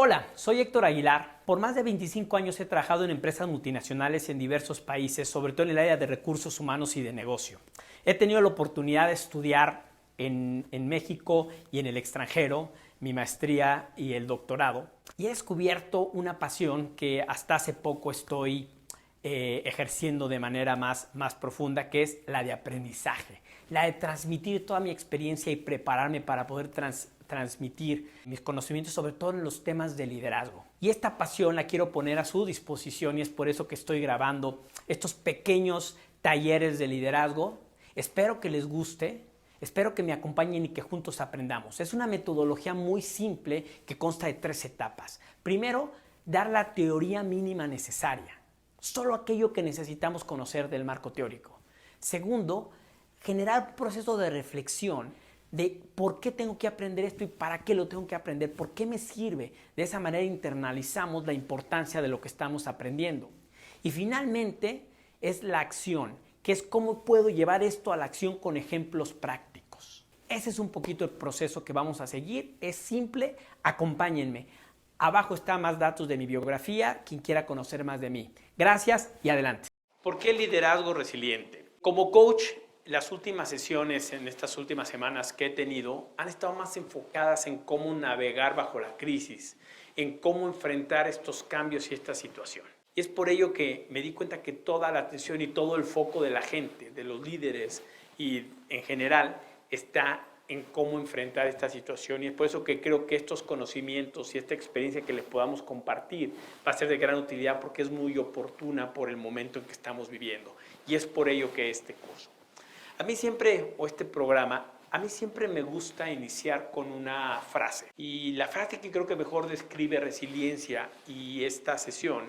Hola, soy Héctor Aguilar. Por más de 25 años he trabajado en empresas multinacionales en diversos países, sobre todo en el área de recursos humanos y de negocio. He tenido la oportunidad de estudiar en México y en el extranjero, mi maestría y el doctorado, y he descubierto una pasión que hasta hace poco estoy ejerciendo de manera más profunda, que es la de aprendizaje, la de transmitir toda mi experiencia y prepararme para poder transmitir mis conocimientos, sobre todo en los temas de liderazgo. Y esta pasión la quiero poner a su disposición y es por eso que estoy grabando estos pequeños talleres de liderazgo. Espero que les guste, espero que me acompañen y que juntos aprendamos. Es una metodología muy simple que consta de 3 etapas. Primero, dar la teoría mínima necesaria, solo aquello que necesitamos conocer del marco teórico. Segundo, generar un proceso de reflexión de por qué tengo que aprender esto y para qué lo tengo que aprender, por qué me sirve. De esa manera internalizamos la importancia de lo que estamos aprendiendo. Y finalmente es la acción, que es cómo puedo llevar esto a la acción con ejemplos prácticos. Ese es un poquito el proceso que vamos a seguir. Es simple, acompáñenme. Abajo están más datos de mi biografía, quien quiera conocer más de mí. Gracias y adelante. ¿Por qué liderazgo resiliente? Como coach, las últimas sesiones en estas últimas semanas que he tenido han estado más enfocadas en cómo navegar bajo la crisis, en cómo enfrentar estos cambios y esta situación. Y es por ello que me di cuenta que toda la atención y todo el foco de la gente, de los líderes y en general, está en cómo enfrentar esta situación, y es por eso que creo que estos conocimientos y esta experiencia que les podamos compartir va a ser de gran utilidad, porque es muy oportuna por el momento en que estamos viviendo, y es por ello que este curso. A mí siempre me gusta iniciar con una frase, y la frase que creo que mejor describe resiliencia y esta sesión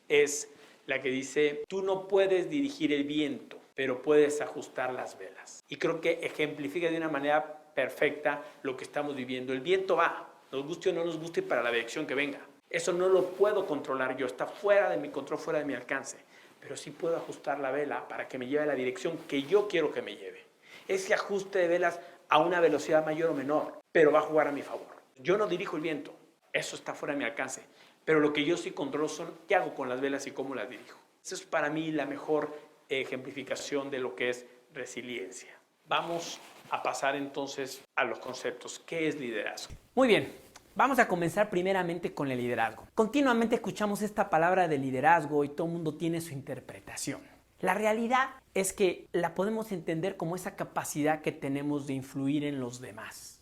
es la que dice: tú no puedes dirigir el viento, pero puedes ajustar las velas. Y creo que ejemplifica de una manera perfecta lo que estamos viviendo. El viento va, nos guste o no nos guste, para la dirección que venga. Eso no lo puedo controlar yo, está fuera de mi control, fuera de mi alcance. Pero sí puedo ajustar la vela para que me lleve a la dirección que yo quiero que me lleve. Ese ajuste de velas a una velocidad mayor o menor, pero va a jugar a mi favor. Yo no dirijo el viento, eso está fuera de mi alcance. Pero lo que yo sí controlo son qué hago con las velas y cómo las dirijo. Esa es para mí la mejor ejemplificación de lo que es resiliencia. Vamos a pasar entonces a los conceptos. ¿Qué es liderazgo? Muy bien, vamos a comenzar primeramente con el liderazgo. Continuamente escuchamos esta palabra de liderazgo y todo el mundo tiene su interpretación. La realidad es que la podemos entender como esa capacidad que tenemos de influir en los demás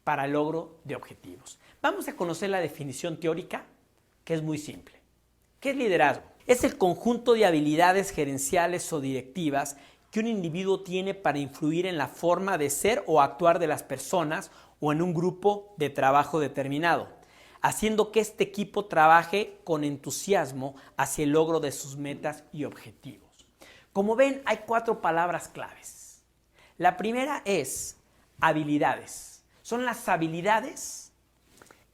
para el logro de objetivos. Vamos a conocer la definición teórica, que es muy simple. ¿Qué es liderazgo? Es el conjunto de habilidades gerenciales o directivas que un individuo tiene para influir en la forma de ser o actuar de las personas o en un grupo de trabajo determinado, haciendo que este equipo trabaje con entusiasmo hacia el logro de sus metas y objetivos. Como ven, hay 4 palabras claves. La primera es habilidades. Son las habilidades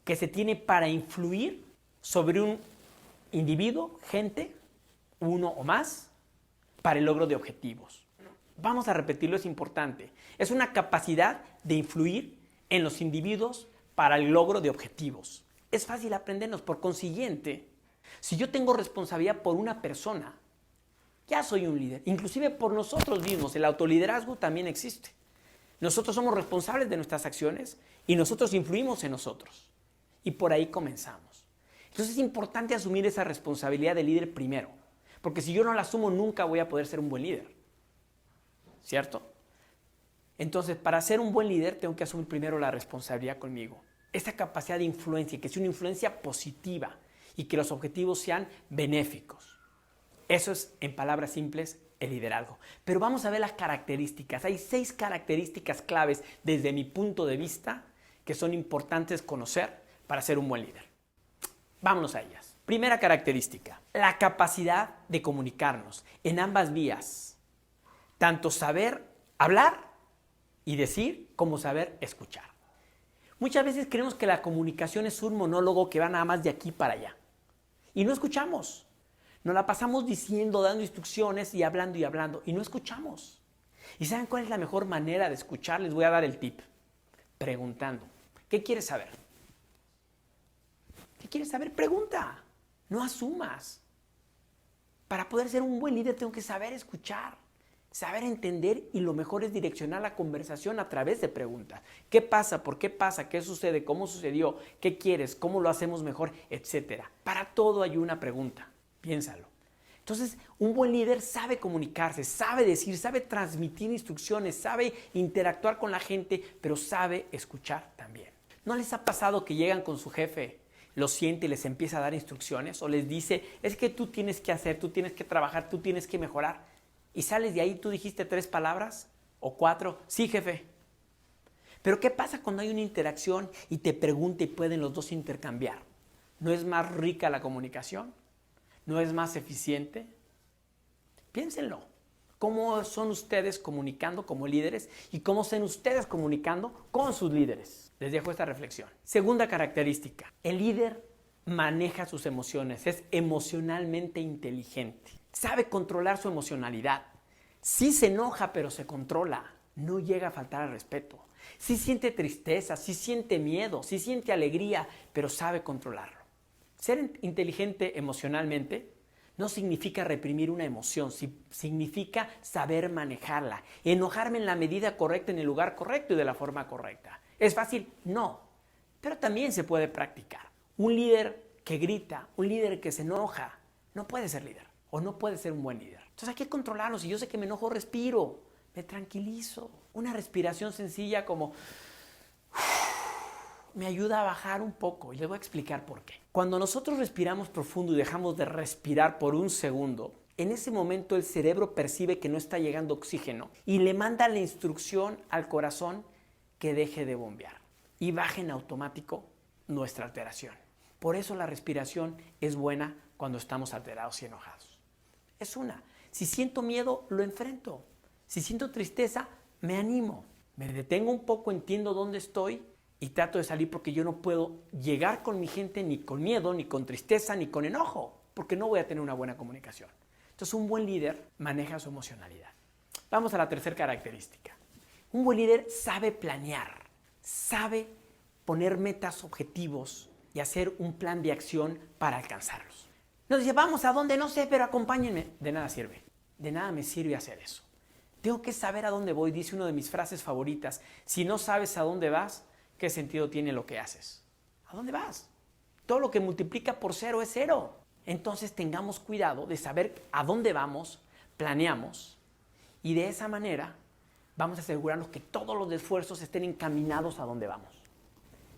que se tiene para influir sobre un individuo, gente, uno o más, para el logro de objetivos. Vamos a repetirlo, es importante. Es una capacidad de influir en los individuos para el logro de objetivos. Es fácil aprendernos, por consiguiente, si yo tengo responsabilidad por una persona, ya soy un líder. Inclusive por nosotros mismos, el autoliderazgo también existe. Nosotros somos responsables de nuestras acciones y nosotros influimos en nosotros. Y por ahí comenzamos. Entonces es importante asumir esa responsabilidad de líder primero, porque si yo no la asumo nunca voy a poder ser un buen líder. ¿Cierto? Entonces, para ser un buen líder tengo que asumir primero la responsabilidad conmigo. Esa capacidad de influencia, que sea una influencia positiva y que los objetivos sean benéficos. Eso es, en palabras simples, el liderazgo. Pero vamos a ver las características. Hay 6 características claves desde mi punto de vista que son importantes conocer para ser un buen líder. Vámonos a ellas. Primera característica, la capacidad de comunicarnos en ambas vías. Tanto saber hablar y decir como saber escuchar. Muchas veces creemos que la comunicación es un monólogo que va nada más de aquí para allá. Y no escuchamos. Nos la pasamos diciendo, dando instrucciones y hablando, y no escuchamos. ¿Y saben cuál es la mejor manera de escuchar? Les voy a dar el tip. Preguntando. ¿Qué quieres saber? ¿Qué quieres saber? Pregunta. No asumas. Para poder ser un buen líder tengo que saber escuchar, saber entender y lo mejor es direccionar la conversación a través de preguntas. ¿Qué pasa? ¿Por qué pasa? ¿Qué sucede? ¿Cómo sucedió? ¿Qué quieres? ¿Cómo lo hacemos mejor? Etcétera. Para todo hay una pregunta. Piénsalo. Entonces, un buen líder sabe comunicarse, sabe decir, sabe transmitir instrucciones, sabe interactuar con la gente, pero sabe escuchar también. ¿No les ha pasado que llegan con su jefe, lo siente y les empieza a dar instrucciones o les dice, es que tú tienes que hacer, tú tienes que trabajar, tú tienes que mejorar? Y sales de ahí, tú dijiste 3 palabras o 4, sí jefe. Pero ¿qué pasa cuando hay una interacción y te pregunta y pueden los dos intercambiar? ¿No es más rica la comunicación? ¿No es más eficiente? Piénsenlo. ¿Cómo son ustedes comunicando como líderes y cómo son ustedes comunicando con sus líderes? Les dejo esta reflexión. Segunda característica. El líder maneja sus emociones, es emocionalmente inteligente. Sabe controlar su emocionalidad. Sí se enoja, pero se controla. No llega a faltar al respeto. Sí siente tristeza, sí siente miedo, sí siente alegría, pero sabe controlarlo. Ser inteligente emocionalmente no significa reprimir una emoción, significa saber manejarla, enojarme en la medida correcta, en el lugar correcto y de la forma correcta. ¿Es fácil? No, pero también se puede practicar. Un líder que grita, un líder que se enoja, no puede ser líder o no puede ser un buen líder. Entonces hay que controlarlo. Si yo sé que me enojo, respiro, me tranquilizo. Una respiración sencilla como me ayuda a bajar un poco y les voy a explicar por qué. Cuando nosotros respiramos profundo y dejamos de respirar por un segundo, en ese momento el cerebro percibe que no está llegando oxígeno y le manda la instrucción al corazón que deje de bombear y baje en automático nuestra alteración. Por eso la respiración es buena cuando estamos alterados y enojados. Es una. Si siento miedo, lo enfrento. Si siento tristeza, me animo. Me detengo un poco, entiendo dónde estoy y trato de salir porque yo no puedo llegar con mi gente ni con miedo, ni con tristeza, ni con enojo, porque no voy a tener una buena comunicación. Entonces, un buen líder maneja su emocionalidad. Vamos a la tercera característica. Un buen líder sabe planear, sabe poner metas, objetivos y hacer un plan de acción para alcanzarlos. Nos dice, vamos a dónde, no sé, pero acompáñenme. De nada sirve. De nada me sirve hacer eso. Tengo que saber a dónde voy, dice una de mis frases favoritas. Si no sabes a dónde vas, ¿qué sentido tiene lo que haces? ¿A dónde vas? Todo lo que multiplica por 0 es 0. Entonces tengamos cuidado de saber a dónde vamos, planeamos y de esa manera vamos a asegurarnos que todos los esfuerzos estén encaminados a dónde vamos.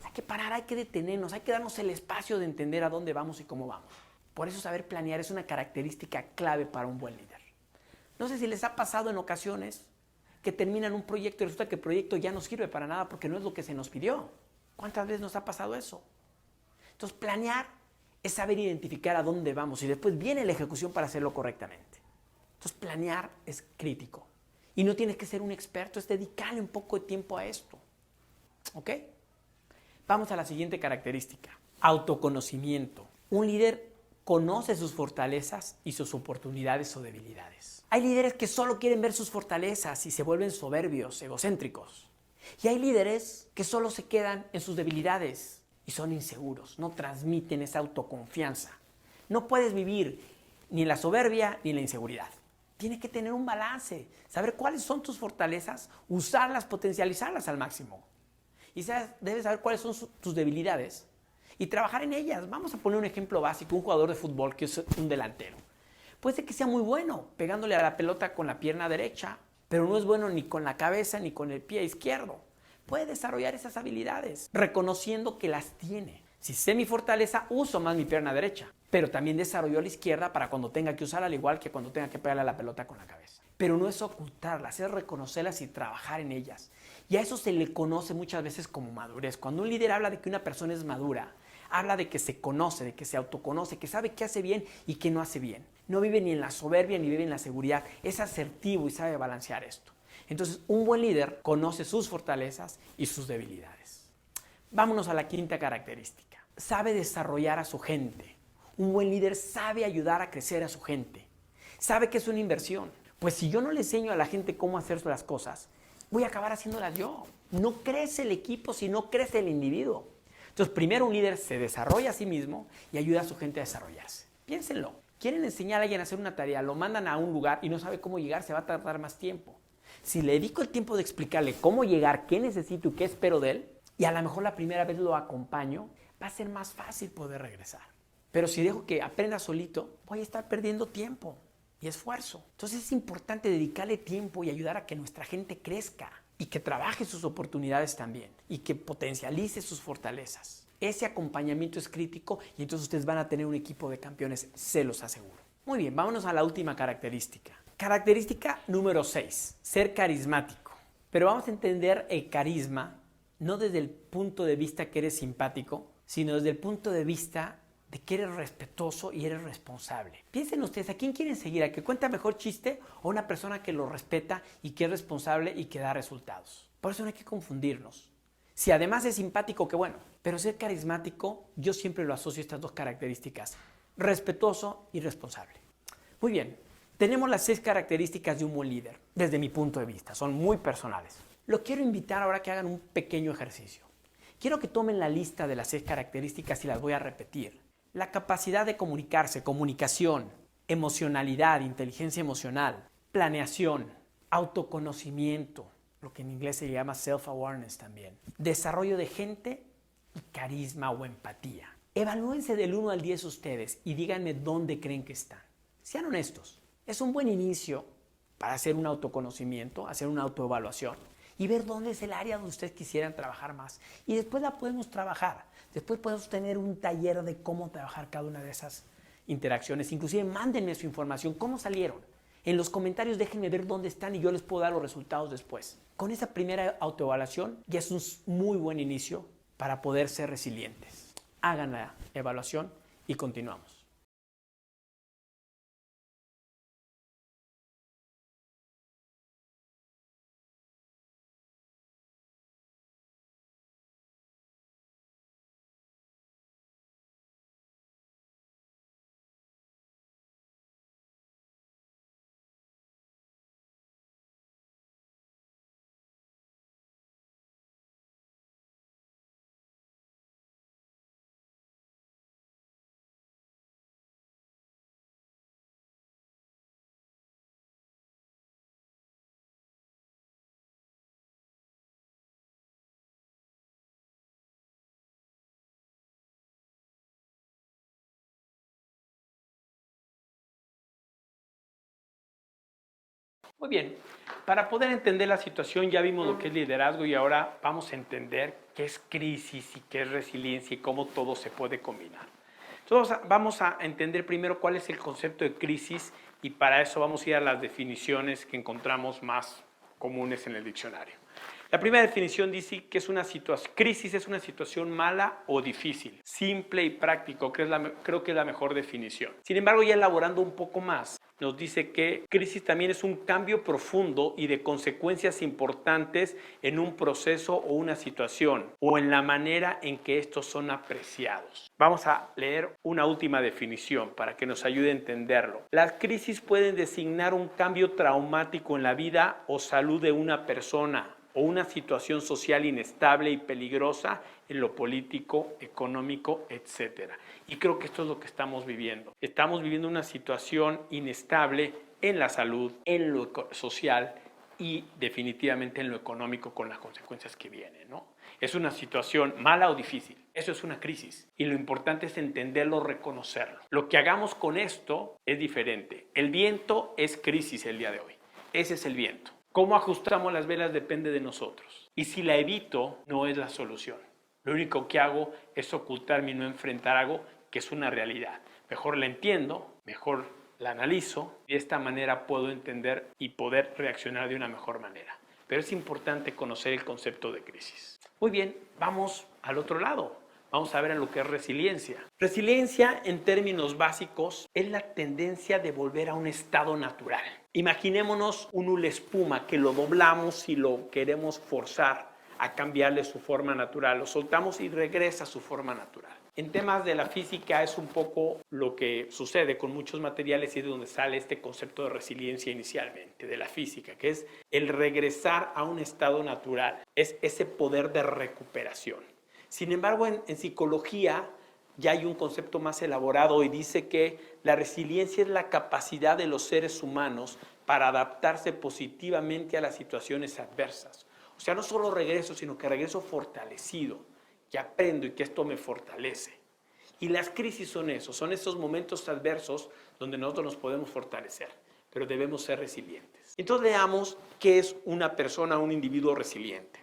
Hay que parar, hay que detenernos, hay que darnos el espacio de entender a dónde vamos y cómo vamos. Por eso saber planear es una característica clave para un buen líder. No sé si les ha pasado en ocasiones que terminan un proyecto y resulta que el proyecto ya no sirve para nada porque no es lo que se nos pidió. ¿Cuántas veces nos ha pasado eso? Entonces, planear es saber identificar a dónde vamos y después viene la ejecución para hacerlo correctamente. Entonces, planear es crítico. Y no tienes que ser un experto, es dedicarle un poco de tiempo a esto. ¿Ok? Vamos a la siguiente característica. Autoconocimiento. Un líder conoce sus fortalezas y sus oportunidades o debilidades. Hay líderes que solo quieren ver sus fortalezas y se vuelven soberbios, egocéntricos. Y hay líderes que solo se quedan en sus debilidades y son inseguros, no transmiten esa autoconfianza. No puedes vivir ni en la soberbia ni en la inseguridad. Tienes que tener un balance, saber cuáles son tus fortalezas, usarlas, potencializarlas al máximo. Y debes saber cuáles son tus debilidades y trabajar en ellas. Vamos a poner un ejemplo básico, un jugador de fútbol que es un delantero. Puede ser que sea muy bueno pegándole a la pelota con la pierna derecha, pero no es bueno ni con la cabeza ni con el pie izquierdo. Puede desarrollar esas habilidades, reconociendo que las tiene. Si sé mi fortaleza, uso más mi pierna derecha, pero también desarrollo la izquierda para cuando tenga que usarla, al igual que cuando tenga que pegarle a la pelota con la cabeza. Pero no es ocultarlas, es reconocerlas y trabajar en ellas. Y a eso se le conoce muchas veces como madurez. Cuando un líder habla de que una persona es madura, habla de que se conoce, de que se autoconoce, que sabe qué hace bien y qué no hace bien. No vive ni en la soberbia ni vive en la seguridad. Es asertivo y sabe balancear esto. Entonces, un buen líder conoce sus fortalezas y sus debilidades. Vámonos a la quinta característica. Sabe desarrollar a su gente. Un buen líder sabe ayudar a crecer a su gente. Sabe que es una inversión. Pues si yo no le enseño a la gente cómo hacer las cosas, voy a acabar haciéndolas yo. No crece el equipo si no crece el individuo. Entonces, primero un líder se desarrolla a sí mismo y ayuda a su gente a desarrollarse. Piénsenlo. Quieren enseñar a alguien a hacer una tarea, lo mandan a un lugar y no sabe cómo llegar, se va a tardar más tiempo. Si le dedico el tiempo de explicarle cómo llegar, qué necesito y qué espero de él, y a lo mejor la primera vez lo acompaño, va a ser más fácil poder regresar. Pero si dejo que aprenda solito, voy a estar perdiendo tiempo y esfuerzo. Entonces es importante dedicarle tiempo y ayudar a que nuestra gente crezca y que trabaje sus oportunidades también y que potencialice sus fortalezas. Ese acompañamiento es crítico y entonces ustedes van a tener un equipo de campeones, se los aseguro. Muy bien, vámonos a la última característica. Característica número 6, ser carismático. Pero vamos a entender el carisma no desde el punto de vista que eres simpático, sino desde el punto de vista de que eres respetuoso y eres responsable. Piensen ustedes, ¿a quién quieren seguir? ¿A que cuenta mejor chiste o a una persona que lo respeta y que es responsable y que da resultados? Por eso no hay que confundirnos. Si además es simpático, qué bueno. Pero ser carismático, yo siempre lo asocio a estas dos características. Respetuoso y responsable. Muy bien, tenemos las 6 características de un buen líder, desde mi punto de vista. Son muy personales. Lo quiero invitar ahora a que hagan un pequeño ejercicio. Quiero que tomen la lista de las 6 características y las voy a repetir. La capacidad de comunicarse, comunicación, emocionalidad, inteligencia emocional, planeación, autoconocimiento, lo que en inglés se llama self-awareness también, desarrollo de gente y carisma o empatía. Evalúense del 1 al 10 ustedes y díganme dónde creen que están. Sean honestos. Es un buen inicio para hacer un autoconocimiento, hacer una autoevaluación y ver dónde es el área donde ustedes quisieran trabajar más. Y después la podemos trabajar. Después podemos tener un taller de cómo trabajar cada una de esas interacciones. Inclusive mándenme su información, cómo salieron. En los comentarios déjenme ver dónde están y yo les puedo dar los resultados después. Con esa primera autoevaluación ya es un muy buen inicio para poder ser resilientes. Hagan la evaluación y continuamos. Muy bien, para poder entender la situación ya vimos lo que es liderazgo y ahora vamos a entender qué es crisis y qué es resiliencia y cómo todo se puede combinar. Entonces vamos a entender primero cuál es el concepto de crisis y para eso vamos a ir a las definiciones que encontramos más comunes en el diccionario. La primera definición dice que crisis es una situación mala o difícil, simple y práctico, creo que es la mejor definición. Sin embargo, ya elaborando un poco más, nos dice que crisis también es un cambio profundo y de consecuencias importantes en un proceso o una situación o en la manera en que estos son apreciados. Vamos a leer una última definición para que nos ayude a entenderlo. Las crisis pueden designar un cambio traumático en la vida o salud de una persona o una situación social inestable y peligrosa en lo político, económico, etc. Y creo que esto es lo que estamos viviendo. Estamos viviendo una situación inestable en la salud, en lo social y definitivamente en lo económico con las consecuencias que vienen, ¿no? Es una situación mala o difícil. Eso es una crisis. Y lo importante es entenderlo, reconocerlo. Lo que hagamos con esto es diferente. El viento es crisis el día de hoy. Ese es el viento. Cómo ajustamos las velas depende de nosotros. Y si la evito, no es la solución. Lo único que hago es ocultarme y no enfrentar algo que es una realidad. Mejor la entiendo, mejor la analizo y de esta manera puedo entender y poder reaccionar de una mejor manera. Pero es importante conocer el concepto de crisis. Muy bien, vamos al otro lado. Vamos a ver en lo que es resiliencia. Resiliencia, en términos básicos, es la tendencia de volver a un estado natural. Imaginémonos un hule espuma que lo doblamos y lo queremos forzar a cambiarle su forma natural. Lo soltamos y regresa a su forma natural. En temas de la física es un poco lo que sucede con muchos materiales y es de donde sale este concepto de resiliencia inicialmente, de la física, que es el regresar a un estado natural. Es ese poder de recuperación. Sin embargo, en psicología ya hay un concepto más elaborado y dice que la resiliencia es la capacidad de los seres humanos para adaptarse positivamente a las situaciones adversas. O sea, no solo regreso, sino que regreso fortalecido, que aprendo y que esto me fortalece. Y las crisis son eso, son esos momentos adversos donde nosotros nos podemos fortalecer, pero debemos ser resilientes. Entonces veamos qué es una persona, un individuo resiliente.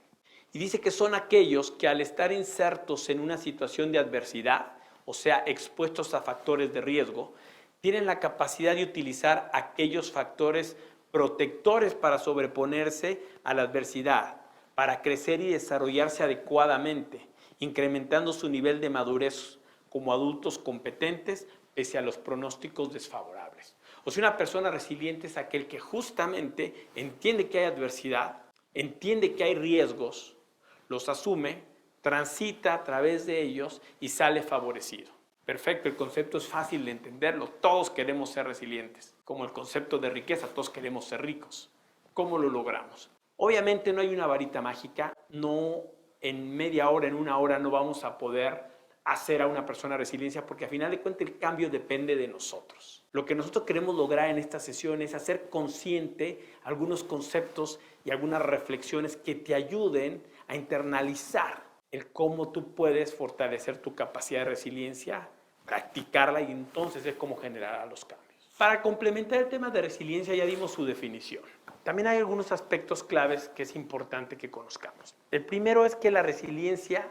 Y dice que son aquellos que al estar insertos en una situación de adversidad, o sea, expuestos a factores de riesgo, tienen la capacidad de utilizar aquellos factores protectores para sobreponerse a la adversidad, para crecer y desarrollarse adecuadamente, incrementando su nivel de madurez como adultos competentes pese a los pronósticos desfavorables. O sea, una persona resiliente es aquel que justamente entiende que hay adversidad, entiende que hay riesgos, los asume, transita a través de ellos y sale favorecido. Perfecto, el concepto es fácil de entenderlo. Todos queremos ser resilientes. Como el concepto de riqueza, todos queremos ser ricos. ¿Cómo lo logramos? Obviamente no hay una varita mágica. No en media hora, en una hora no vamos a poder hacer a una persona resiliencia porque al final de cuentas el cambio depende de nosotros. Lo que nosotros queremos lograr en esta sesión es hacer consciente algunos conceptos y algunas reflexiones que te ayuden a internalizar el cómo tú puedes fortalecer tu capacidad de resiliencia, practicarla y entonces es cómo generará los cambios. Para complementar el tema de resiliencia ya dimos su definición. También hay algunos aspectos claves que es importante que conozcamos. El primero es que la resiliencia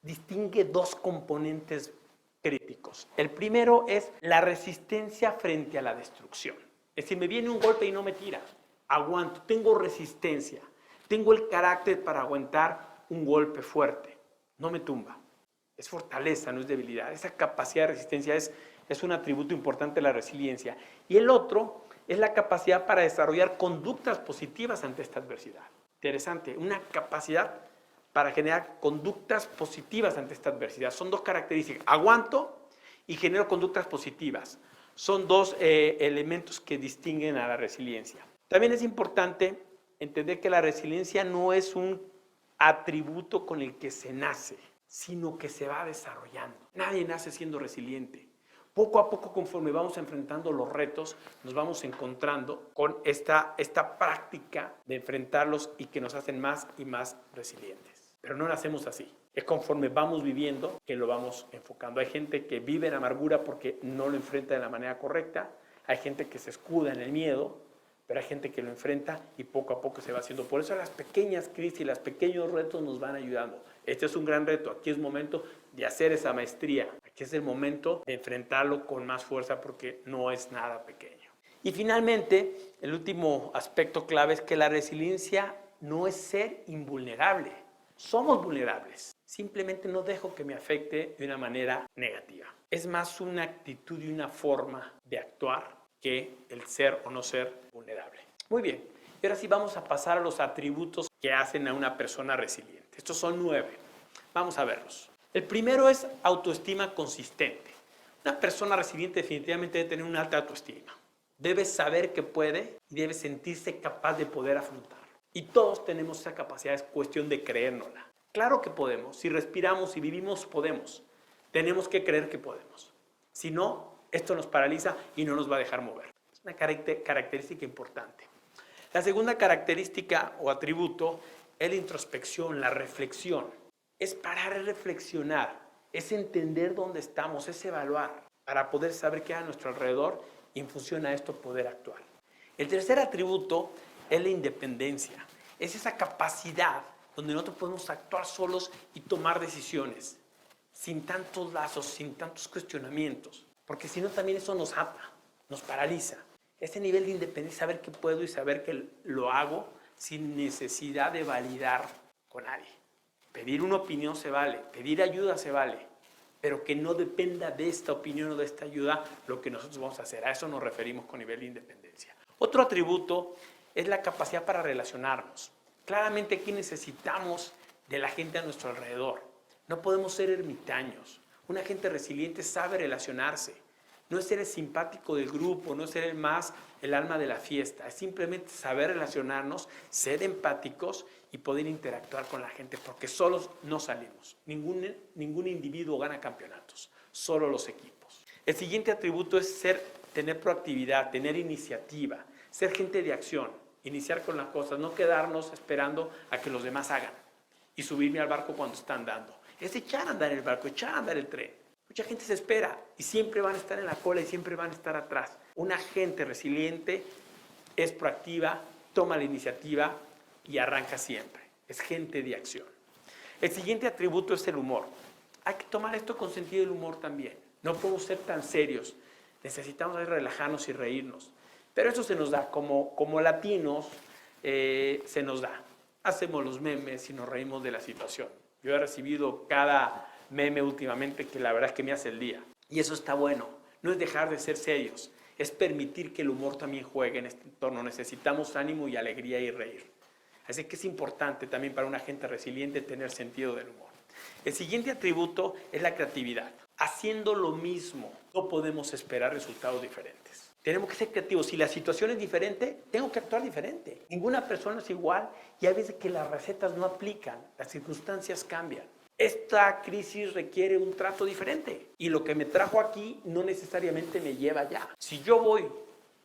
distingue dos componentes críticos. El primero es la resistencia frente a la destrucción. Es decir, me viene un golpe y no me tira. Aguanto, tengo resistencia, tengo el carácter para aguantar un golpe fuerte. No me tumba. Es fortaleza, no es debilidad. Esa capacidad de resistencia es un atributo importante de la resiliencia. Y el otro es la capacidad para desarrollar conductas positivas ante esta adversidad. Interesante, una capacidad para generar conductas positivas ante esta adversidad. Son dos características. Aguanto y genero conductas positivas. Son dos elementos que distinguen a la resiliencia. También es importante entender que la resiliencia no es un atributo con el que se nace, sino que se va desarrollando. Nadie nace siendo resiliente. Poco a poco, conforme vamos enfrentando los retos, nos vamos encontrando con esta práctica de enfrentarlos y que nos hacen más y más resilientes. Pero no nacemos así. Es conforme vamos viviendo que lo vamos enfocando. Hay gente que vive en amargura porque no lo enfrenta de la manera correcta. Hay gente que se escuda en el miedo, pero hay gente que lo enfrenta y poco a poco se va haciendo. Por eso las pequeñas crisis, los pequeños retos nos van ayudando. Este es un gran reto. Aquí es momento de hacer esa maestría. Aquí es el momento de enfrentarlo con más fuerza porque no es nada pequeño. Y finalmente, el último aspecto clave es que la resiliencia no es ser invulnerable. Somos vulnerables. Simplemente no dejo que me afecte de una manera negativa. Es más una actitud y una forma de actuar que el ser o no ser vulnerable. Muy bien. Y ahora sí vamos a pasar a los atributos que hacen a una persona resiliente. Estos son 9. Vamos a verlos. El primero es autoestima consistente. Una persona resiliente definitivamente debe tener una alta autoestima. Debe saber que puede y debe sentirse capaz de poder afrontarlo. Y todos tenemos esa capacidad, es cuestión de creérnosla. Claro que podemos. Si respiramos y vivimos, podemos. Tenemos que creer que podemos. Si no, esto nos paraliza y no nos va a dejar mover. Es una característica importante. La segunda característica o atributo es la introspección, la reflexión. Es parar y reflexionar, es entender dónde estamos, es evaluar para poder saber qué hay a nuestro alrededor y en función a esto poder actuar. El tercer atributo es la independencia. Es esa capacidad donde nosotros podemos actuar solos y tomar decisiones sin tantos lazos, sin tantos cuestionamientos. Porque si no, también eso nos ata, nos paraliza. Ese nivel de independencia, saber que puedo y saber que lo hago sin necesidad de validar con nadie. Pedir una opinión se vale, pedir ayuda se vale, pero que no dependa de esta opinión o de esta ayuda lo que nosotros vamos a hacer. A eso nos referimos con nivel de independencia. Otro atributo es la capacidad para relacionarnos. Claramente aquí necesitamos de la gente a nuestro alrededor. No podemos ser ermitaños. Una gente resiliente sabe relacionarse, No es ser el simpático del grupo, no es ser el alma de la fiesta. Es simplemente saber relacionarnos, ser empáticos y poder interactuar con la gente, porque solos no salimos. Ningún individuo gana campeonatos, solo los equipos. El siguiente atributo es tener proactividad, tener iniciativa, ser gente de acción, iniciar con las cosas, no quedarnos esperando a que los demás hagan y subirme al barco cuando está andando. Es echar a andar el barco, echar a andar el tren. Mucha gente se espera y siempre van a estar en la cola y siempre van a estar atrás. Una gente resiliente es proactiva, toma la iniciativa y arranca siempre. Es gente de acción. El siguiente atributo es el humor. Hay que tomar esto con sentido del humor también. No podemos ser tan serios. Necesitamos relajarnos y reírnos. Pero eso se nos da, como latinos, se nos da. Hacemos los memes y nos reímos de la situación. Yo he recibido cada meme últimamente que la verdad es que me hace el día. Y eso está bueno. No es dejar de ser serios, es permitir que el humor también juegue en este entorno. Necesitamos ánimo y alegría y reír. Así que es importante también para una gente resiliente tener sentido del humor. El siguiente atributo es la creatividad. Haciendo lo mismo, no podemos esperar resultados diferentes. Tenemos que ser creativos. Si la situación es diferente, tengo que actuar diferente. Ninguna persona es igual y hay veces que las recetas no aplican, las circunstancias cambian. Esta crisis requiere un trato diferente y lo que me trajo aquí no necesariamente me lleva allá. Si yo voy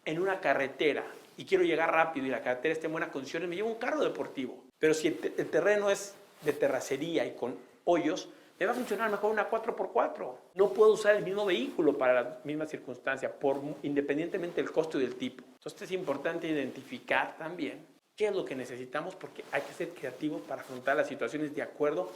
en una carretera y quiero llegar rápido y la carretera está en buenas condiciones, me llevo un carro deportivo. Pero si el terreno es de terracería y con hoyos, me va a funcionar mejor una 4x4. No puedo usar el mismo vehículo para la misma circunstancia, independientemente del costo y del tipo. Entonces es importante identificar también qué es lo que necesitamos, porque hay que ser creativos para afrontar las situaciones de acuerdo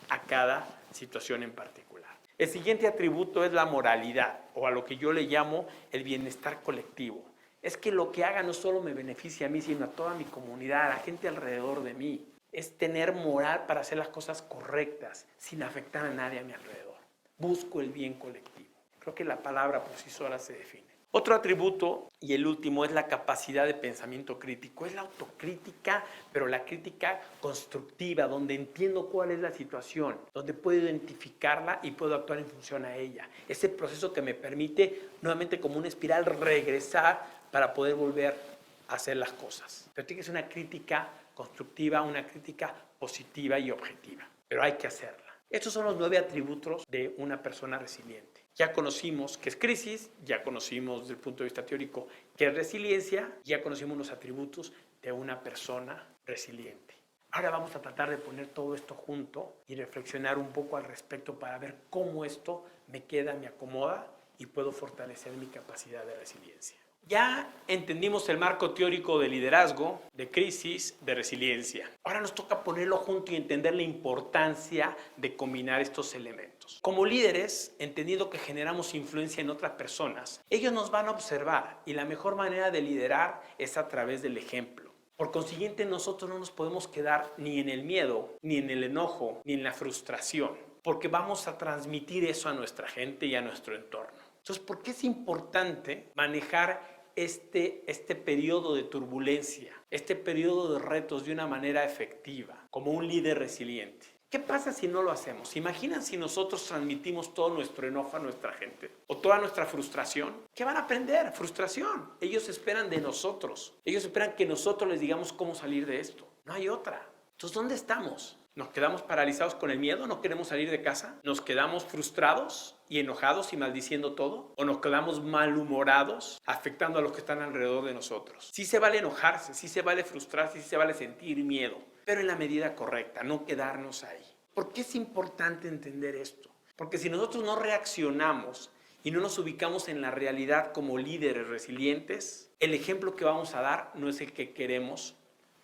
a cada situación en particular. El siguiente atributo es la moralidad, o a lo que yo le llamo el bienestar colectivo. Es que lo que haga no solo me beneficia a mí, sino a toda mi comunidad, a la gente alrededor de mí. Es tener moral para hacer las cosas correctas, sin afectar a nadie a mi alrededor. Busco el bien colectivo. Creo que la palabra por sí sola se define. Otro atributo, y el último, es la capacidad de pensamiento crítico. Es la autocrítica, pero la crítica constructiva, donde entiendo cuál es la situación, donde puedo identificarla y puedo actuar en función a ella. Ese proceso que me permite, nuevamente como una espiral, regresar para poder volver a hacer las cosas. Pero tiene que ser una crítica constructiva, una crítica positiva y objetiva. Pero hay que hacerla. Estos son los 9 atributos de una persona resiliente. Ya conocimos qué es crisis, ya conocimos desde el punto de vista teórico qué es resiliencia, ya conocimos los atributos de una persona resiliente. Ahora vamos a tratar de poner todo esto junto y reflexionar un poco al respecto para ver cómo esto me queda, me acomoda y puedo fortalecer mi capacidad de resiliencia. Ya entendimos el marco teórico de liderazgo, de crisis, de resiliencia. Ahora nos toca ponerlo junto y entender la importancia de combinar estos elementos. Como líderes, entendiendo que generamos influencia en otras personas, ellos nos van a observar y la mejor manera de liderar es a través del ejemplo. Por consiguiente, nosotros no nos podemos quedar ni en el miedo, ni en el enojo, ni en la frustración, porque vamos a transmitir eso a nuestra gente y a nuestro entorno. Entonces, ¿por qué es importante manejar este periodo de turbulencia, este periodo de retos de una manera efectiva, como un líder resiliente? ¿Qué pasa si no lo hacemos? ¿Imaginan si nosotros transmitimos todo nuestro enojo a nuestra gente o toda nuestra frustración? ¿Qué van a aprender? Frustración. Ellos esperan de nosotros. Ellos esperan que nosotros les digamos cómo salir de esto. No hay otra. Entonces, ¿dónde estamos? ¿Nos quedamos paralizados con el miedo? ¿No queremos salir de casa? ¿Nos quedamos frustrados y enojados y maldiciendo todo? ¿O nos quedamos malhumorados afectando a los que están alrededor de nosotros? Sí se vale enojarse, sí se vale frustrarse, sí se vale sentir miedo, pero en la medida correcta, no quedarnos ahí. ¿Por qué es importante entender esto? Porque si nosotros no reaccionamos y no nos ubicamos en la realidad como líderes resilientes, el ejemplo que vamos a dar no es el que queremos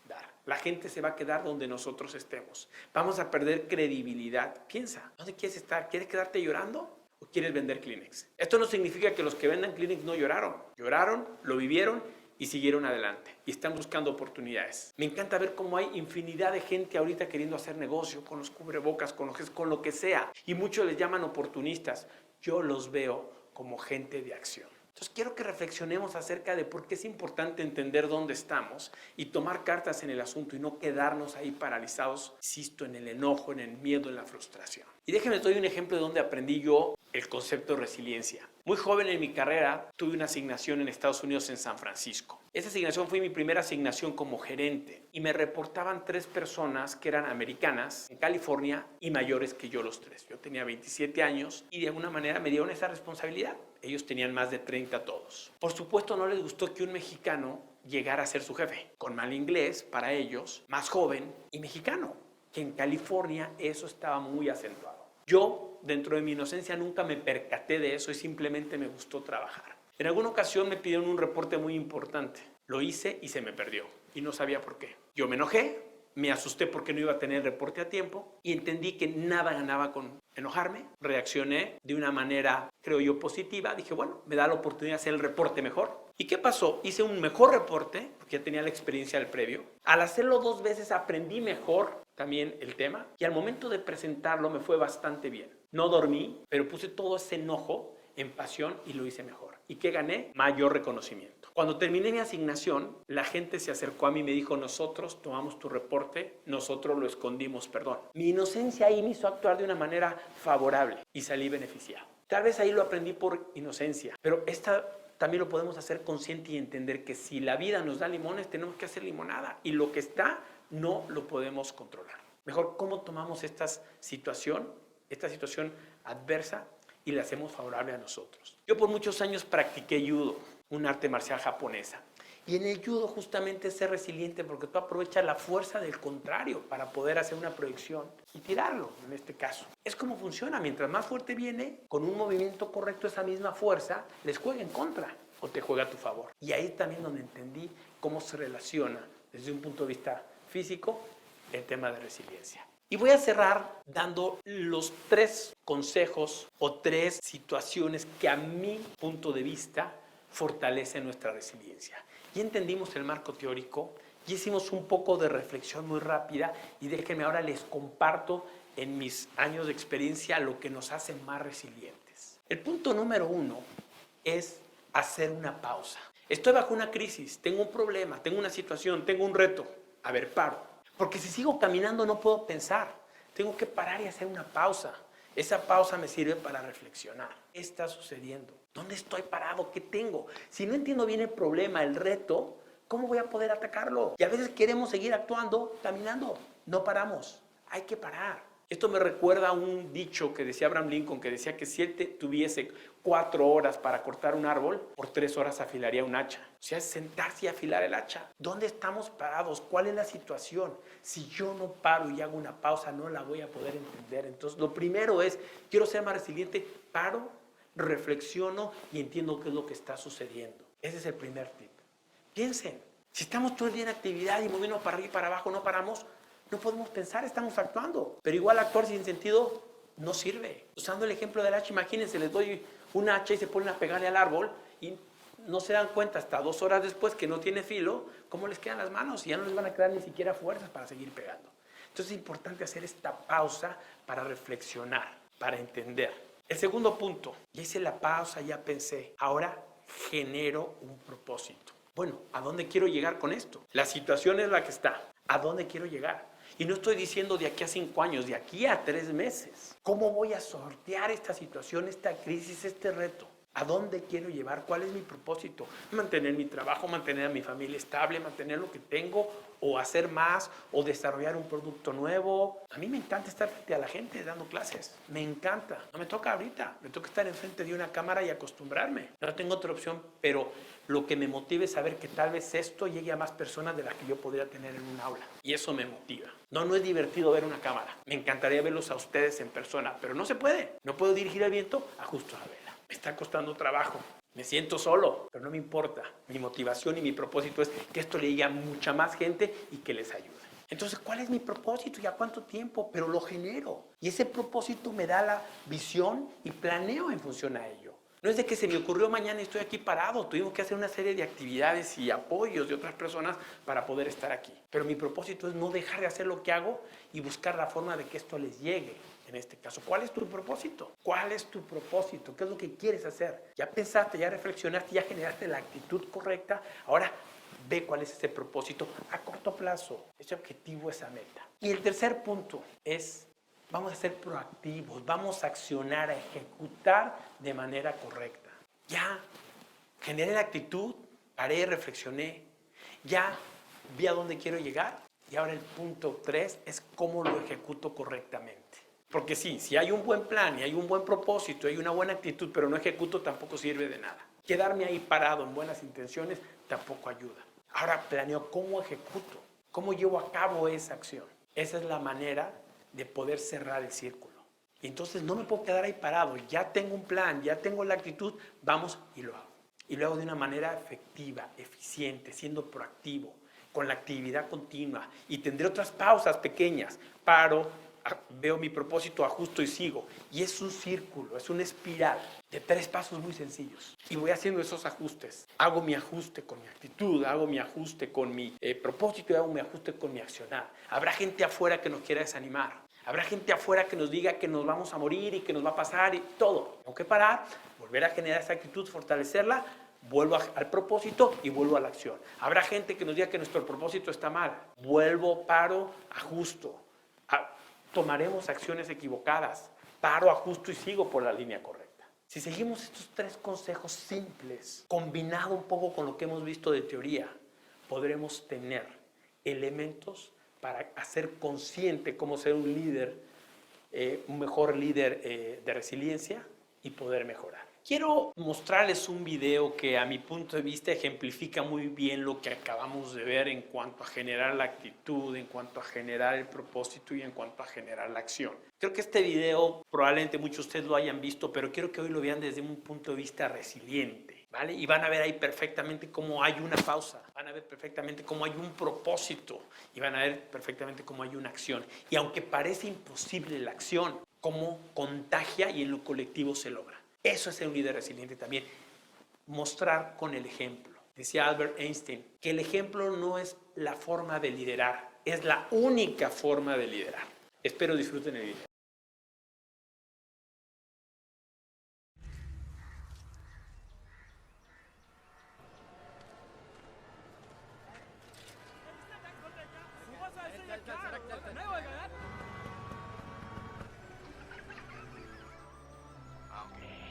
dar. La gente se va a quedar donde nosotros estemos. Vamos a perder credibilidad. Piensa, ¿dónde quieres estar? ¿Quieres quedarte llorando o quieres vender Kleenex? Esto no significa que los que vendan Kleenex no lloraron. Lloraron, lo vivieron y siguieron adelante. Y están buscando oportunidades. Me encanta ver cómo hay infinidad de gente ahorita queriendo hacer negocio con los cubrebocas, con lo que sea. Y muchos les llaman oportunistas. Yo los veo como gente de acción. Entonces quiero que reflexionemos acerca de por qué es importante entender dónde estamos y tomar cartas en el asunto y no quedarnos ahí paralizados, insisto, en el enojo, en el miedo, en la frustración. Y déjenme doy un ejemplo de donde aprendí yo el concepto de resiliencia. Muy joven en mi carrera tuve una asignación en Estados Unidos en San Francisco. Esa asignación fue mi primera asignación como gerente y me reportaban 3 personas que eran americanas en California y mayores que yo los 3. Yo tenía 27 años y de alguna manera me dieron esa responsabilidad. Ellos tenían más de 30 todos. Por supuesto no les gustó que un mexicano llegara a ser su jefe, con mal inglés para ellos, más joven y mexicano, que en California eso estaba muy acentuado. Yo, dentro de mi inocencia, nunca me percaté de eso y simplemente me gustó trabajar. En alguna ocasión me pidieron un reporte muy importante. Lo hice y se me perdió y no sabía por qué. Yo me enojé, me asusté porque no iba a tener el reporte a tiempo y entendí que nada ganaba con enojarme. Reaccioné de una manera, creo yo, positiva. Dije, bueno, me da la oportunidad de hacer el reporte mejor. ¿Y qué pasó? Hice un mejor reporte, porque ya tenía la experiencia del previo. Al hacerlo 2 veces aprendí mejor también el tema y al momento de presentarlo me fue bastante bien. No dormí, pero puse todo ese enojo en pasión y lo hice mejor. ¿Y qué gané? Mayor reconocimiento. Cuando terminé mi asignación, la gente se acercó a mí y me dijo, nosotros tomamos tu reporte, nosotros lo escondimos, perdón. Mi inocencia ahí me hizo actuar de una manera favorable y salí beneficiado. Tal vez ahí lo aprendí por inocencia, pero también lo podemos hacer consciente y entender que si la vida nos da limones, tenemos que hacer limonada y lo que está no lo podemos controlar. Mejor, ¿cómo tomamos esta situación adversa y la hacemos favorable a nosotros? Yo por muchos años practiqué judo, un arte marcial japonesa. Y en el judo justamente es ser resiliente porque tú aprovechas la fuerza del contrario para poder hacer una proyección y tirarlo, en este caso. Es como funciona, mientras más fuerte viene, con un movimiento correcto esa misma fuerza les juega en contra o te juega a tu favor. Y ahí también donde entendí cómo se relaciona desde un punto de vista físico el tema de resiliencia. Y voy a cerrar dando los 3 consejos o 3 situaciones que a mi punto de vista fortalecen nuestra resiliencia. Ya entendimos el marco teórico, ya hicimos un poco de reflexión muy rápida y déjenme ahora les comparto en mis años de experiencia lo que nos hace más resilientes. El punto número 1 es hacer una pausa. Estoy bajo una crisis, tengo un problema, tengo una situación, tengo un reto. A ver, paro. Porque si sigo caminando no puedo pensar. Tengo que parar y hacer una pausa. Esa pausa me sirve para reflexionar. ¿Qué está sucediendo? ¿Dónde estoy parado? ¿Qué tengo? Si no entiendo bien el problema, el reto, ¿cómo voy a poder atacarlo? Y a veces queremos seguir actuando, caminando. No paramos. Hay que parar. Esto me recuerda a un dicho que decía Abraham Lincoln, que decía que si él tuviese 4 horas para cortar un árbol, por 3 horas afilaría un hacha. O sea, es sentarse y afilar el hacha. ¿Dónde estamos parados? ¿Cuál es la situación? Si yo no paro y hago una pausa, no la voy a poder entender. Entonces, lo primero es, quiero ser más resiliente, paro, reflexiono y entiendo qué es lo que está sucediendo. Ese es el primer tip. Piensen, si estamos todo el día en actividad y moviendo para arriba y para abajo, no paramos, no podemos pensar, estamos actuando. Pero igual actuar sin sentido no sirve. Usando el ejemplo del hacha, imagínense, les doy un hacha y se ponen a pegarle al árbol y no se dan cuenta hasta 2 horas después que no tiene filo, cómo les quedan las manos y ya no les van a quedar ni siquiera fuerzas para seguir pegando. Entonces es importante hacer esta pausa para reflexionar, para entender. El segundo punto, ya hice la pausa, ya pensé, ahora genero un propósito. Bueno, ¿a dónde quiero llegar con esto? La situación es la que está. ¿A dónde quiero llegar? Y no estoy diciendo de aquí a 5 años, de aquí a 3 meses. ¿Cómo voy a sortear esta situación, esta crisis, este reto? ¿A dónde quiero llevar? ¿Cuál es mi propósito? ¿Mantener mi trabajo, mantener a mi familia estable, mantener lo que tengo, o hacer más, o desarrollar un producto nuevo? A mí me encanta estar frente a la gente dando clases. Me encanta. No me toca ahorita. Me toca estar enfrente de una cámara y acostumbrarme. No tengo otra opción, pero lo que me motiva es saber que tal vez esto llegue a más personas de las que yo podría tener en un aula. Y eso me motiva. No es divertido ver una cámara. Me encantaría verlos a ustedes en persona, pero no se puede. No puedo dirigir el viento, ajusto la vela. Me está costando trabajo. Me siento solo, pero no me importa. Mi motivación y mi propósito es que esto le llegue a mucha más gente y que les ayude. Entonces, ¿cuál es mi propósito y a cuánto tiempo? Pero lo genero. Y ese propósito me da la visión y planeo en función a ello. No es de que se me ocurrió mañana y estoy aquí parado. Tuvimos que hacer una serie de actividades y apoyos de otras personas para poder estar aquí. Pero mi propósito es no dejar de hacer lo que hago y buscar la forma de que esto les llegue. En este caso, ¿cuál es tu propósito? ¿Cuál es tu propósito? ¿Qué es lo que quieres hacer? Ya pensaste, ya reflexionaste, ya generaste la actitud correcta. Ahora ve cuál es ese propósito a corto plazo, ese objetivo, esa meta. Y el tercer punto es Vamos a ser proactivos, vamos a accionar, a ejecutar de manera correcta. Ya generé la actitud, paré, reflexioné, ya vi a dónde quiero llegar y ahora el punto 3 es cómo lo ejecuto correctamente. Porque sí, si hay un buen plan y hay un buen propósito, hay una buena actitud, pero no ejecuto, tampoco sirve de nada. Quedarme ahí parado en buenas intenciones tampoco ayuda. Ahora planeo cómo ejecuto, cómo llevo a cabo esa acción. Esa es la manera de poder cerrar el círculo. Y entonces no me puedo quedar ahí parado, ya tengo un plan, ya tengo la actitud, vamos y lo hago. Y lo hago de una manera efectiva, eficiente, siendo proactivo, con la actividad continua. Y tendré otras pausas pequeñas, paro, veo mi propósito, ajusto y sigo. Y es un círculo, es una espiral de 3 pasos muy sencillos. Y voy haciendo esos ajustes. Hago mi ajuste con mi actitud, hago mi ajuste con mi propósito y hago mi ajuste con mi accionar. Habrá gente afuera que nos quiera desanimar. Habrá gente afuera que nos diga que nos vamos a morir y que nos va a pasar y todo. Tengo que parar, volver a generar esa actitud, fortalecerla, vuelvo al propósito y vuelvo a la acción. Habrá gente que nos diga que nuestro propósito está mal. Vuelvo, paro, ajusto. Tomaremos acciones equivocadas. Paro, ajusto y sigo por la línea correcta. Si seguimos estos 3 consejos simples, combinado un poco con lo que hemos visto de teoría, podremos tener elementos para hacer consciente cómo ser un líder, un mejor líder de resiliencia y poder mejorar. Quiero mostrarles un video que a mi punto de vista ejemplifica muy bien lo que acabamos de ver en cuanto a generar la actitud, en cuanto a generar el propósito y en cuanto a generar la acción. Creo que este video probablemente muchos de ustedes lo hayan visto, pero quiero que hoy lo vean desde un punto de vista resiliente, ¿vale? Y van a ver ahí perfectamente cómo hay una pausa, van a ver perfectamente cómo hay un propósito y van a ver perfectamente cómo hay una acción. Y aunque parece imposible la acción, cómo contagia y en lo colectivo se logra. Eso es ser un líder resiliente también, mostrar con el ejemplo. Decía Albert Einstein que el ejemplo no es la forma de liderar, es la única forma de liderar. Espero disfruten el video.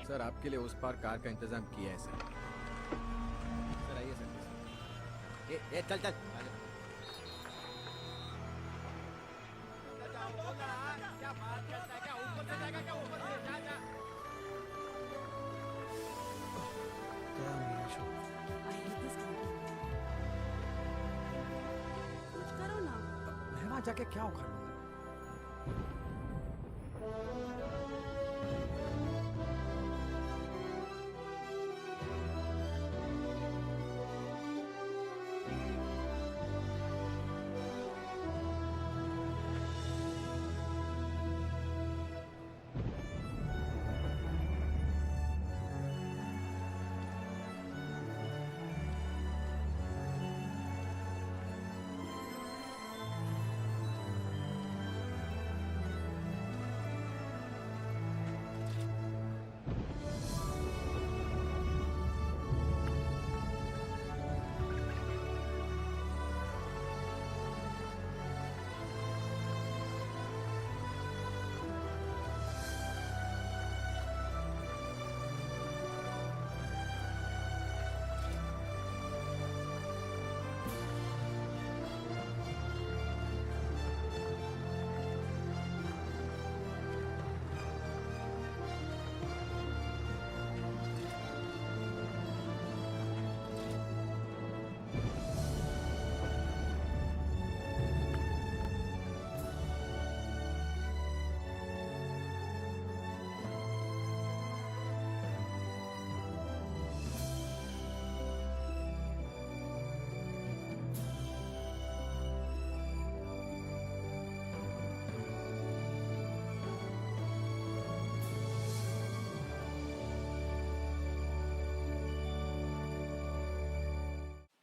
Sir आपके लिए उस पार कार का इंतजाम किया है सर आइए सर ए चल चल क्या बात करता है क्या ऊपर से जाएगा क्या ऊपर से जा जा कुछ करो ना। मैं वहां जाके क्या उखाड़ूंगा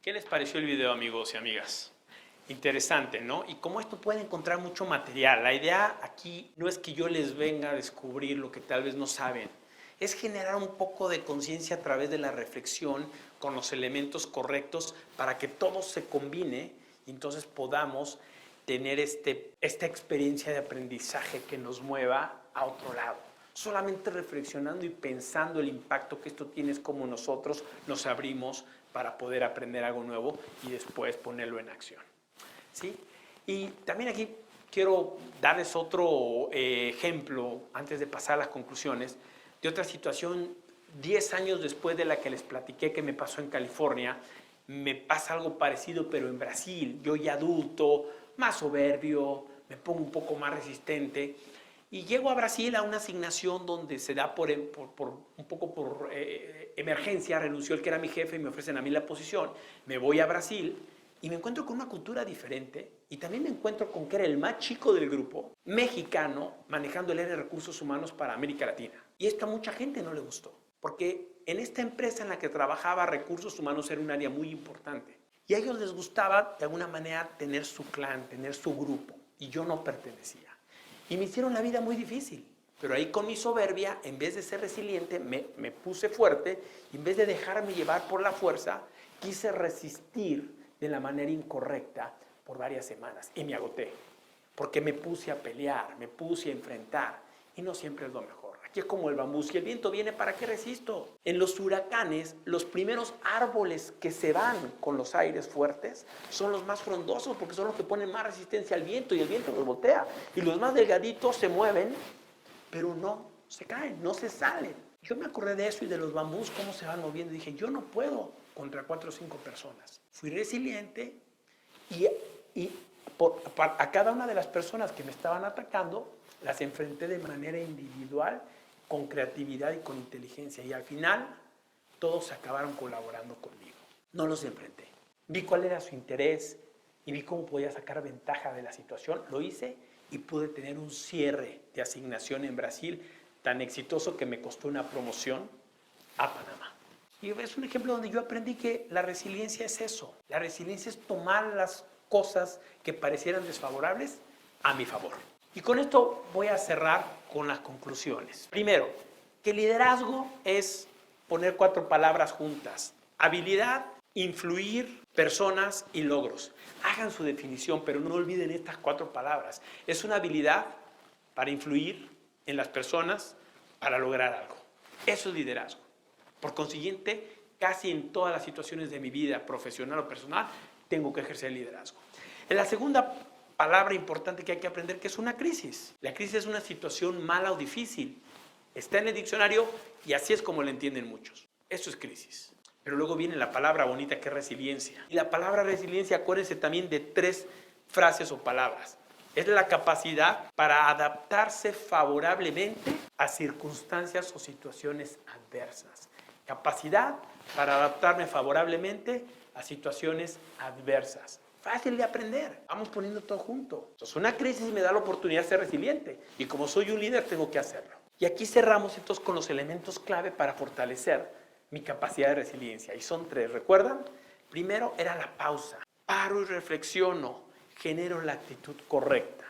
¿Qué les pareció el video, amigos y amigas? Interesante, ¿no? Y como esto pueden encontrar mucho material. La idea aquí no es que yo les venga a descubrir lo que tal vez no saben. Es generar un poco de conciencia a través de la reflexión con los elementos correctos para que todo se combine y entonces podamos tener esta experiencia de aprendizaje que nos mueva a otro lado. Solamente reflexionando y pensando el impacto que esto tiene es como nosotros nos abrimos para poder aprender algo nuevo y después ponerlo en acción. ¿Sí? Y también aquí quiero darles otro ejemplo, antes de pasar a las conclusiones, de otra situación 10 años después de la que les platiqué que me pasó en California. Me pasa algo parecido, pero en Brasil. Yo ya adulto, más soberbio, me pongo un poco más resistente. Y llego a Brasil a una asignación donde se da un poco por emergencia. Renunció el que era mi jefe y me ofrecen a mí la posición. Me voy a Brasil y me encuentro con una cultura diferente. Y también me encuentro con que era el más chico del grupo, mexicano, manejando el área de recursos humanos para América Latina. Y esto a mucha gente no le gustó, porque en esta empresa en la que trabajaba, recursos humanos era un área muy importante. Y a ellos les gustaba, de alguna manera, tener su clan, tener su grupo. Y yo no pertenecía. Y me hicieron la vida muy difícil. Pero ahí con mi soberbia, en vez de ser resiliente, me puse fuerte. Y en vez de dejarme llevar por la fuerza, quise resistir de la manera incorrecta por varias semanas. Y me agoté. Porque me puse a pelear, me puse a enfrentar. Y no siempre es lo mejor. Aquí es como el bambú. Si el viento viene, ¿para qué resisto? En los huracanes, los primeros árboles que se van con los aires fuertes son los más frondosos porque son los que ponen más resistencia al viento y el viento los voltea. Y los más delgaditos se mueven, pero no se caen, no se salen. Yo me acordé de eso y de los bambús, cómo se van moviendo. Y dije, yo no puedo contra 4 o 5 personas. Fui resiliente y a cada una de las personas que me estaban atacando, las enfrenté de manera individual, con creatividad y con inteligencia. Y al final, todos acabaron colaborando conmigo. No los enfrenté. Vi cuál era su interés y vi cómo podía sacar ventaja de la situación. Lo hice y pude tener un cierre de asignación en Brasil tan exitoso que me costó una promoción a Panamá. Y es un ejemplo donde yo aprendí que la resiliencia es eso. La resiliencia es tomar las cosas que parecieran desfavorables a mi favor. Y con esto voy a cerrar con las conclusiones. Primero, que liderazgo es poner 4 palabras juntas. Habilidad, influir, personas y logros. Hagan su definición, pero no olviden estas 4 palabras. Es una habilidad para influir en las personas para lograr algo. Eso es liderazgo. Por consiguiente, casi en todas las situaciones de mi vida, profesional o personal, tengo que ejercer liderazgo. En la segunda palabra importante que hay que aprender, que es una crisis. La crisis es una situación mala o difícil. Está en el diccionario y así es como la entienden muchos. Eso es crisis. Pero luego viene la palabra bonita que es resiliencia. Y la palabra resiliencia, acuérdense también de 3 frases o palabras. Es la capacidad para adaptarse favorablemente a circunstancias o situaciones adversas. Capacidad para adaptarme favorablemente a situaciones adversas. Fácil de aprender. Vamos poniendo todo junto. Entonces, una crisis me da la oportunidad de ser resiliente. Y como soy un líder, tengo que hacerlo. Y aquí cerramos entonces con los elementos clave para fortalecer mi capacidad de resiliencia. Y son 3, ¿recuerdan? Primero era la pausa. Paro y reflexiono. Genero la actitud correcta.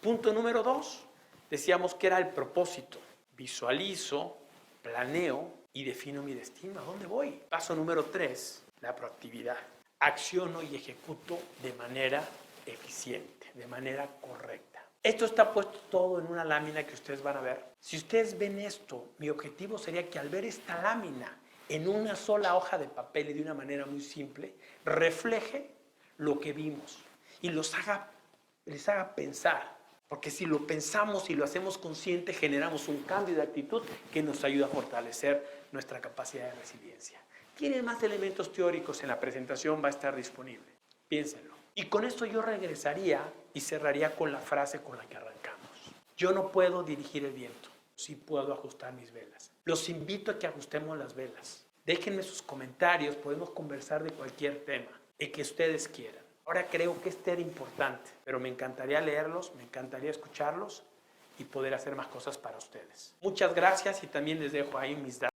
Punto número 2. Decíamos que era el propósito. Visualizo, planeo y defino mi destino. ¿A dónde voy? Paso número 3. La proactividad. Acciono y ejecuto de manera eficiente, de manera correcta. Esto está puesto todo en una lámina que ustedes van a ver. Si ustedes ven esto, mi objetivo sería que al ver esta lámina en una sola hoja de papel y de una manera muy simple, refleje lo que vimos y les haga pensar. Porque si lo pensamos y lo hacemos consciente, generamos un cambio de actitud que nos ayuda a fortalecer nuestra capacidad de resiliencia. Tienen más elementos teóricos en la presentación, va a estar disponible. Piénsenlo. Y con esto yo regresaría y cerraría con la frase con la que arrancamos. Yo no puedo dirigir el viento, sí puedo ajustar mis velas. Los invito a que ajustemos las velas. Déjenme sus comentarios, podemos conversar de cualquier tema, el que ustedes quieran. Ahora creo que este era importante, pero me encantaría leerlos, me encantaría escucharlos y poder hacer más cosas para ustedes. Muchas gracias y también les dejo ahí mis datos.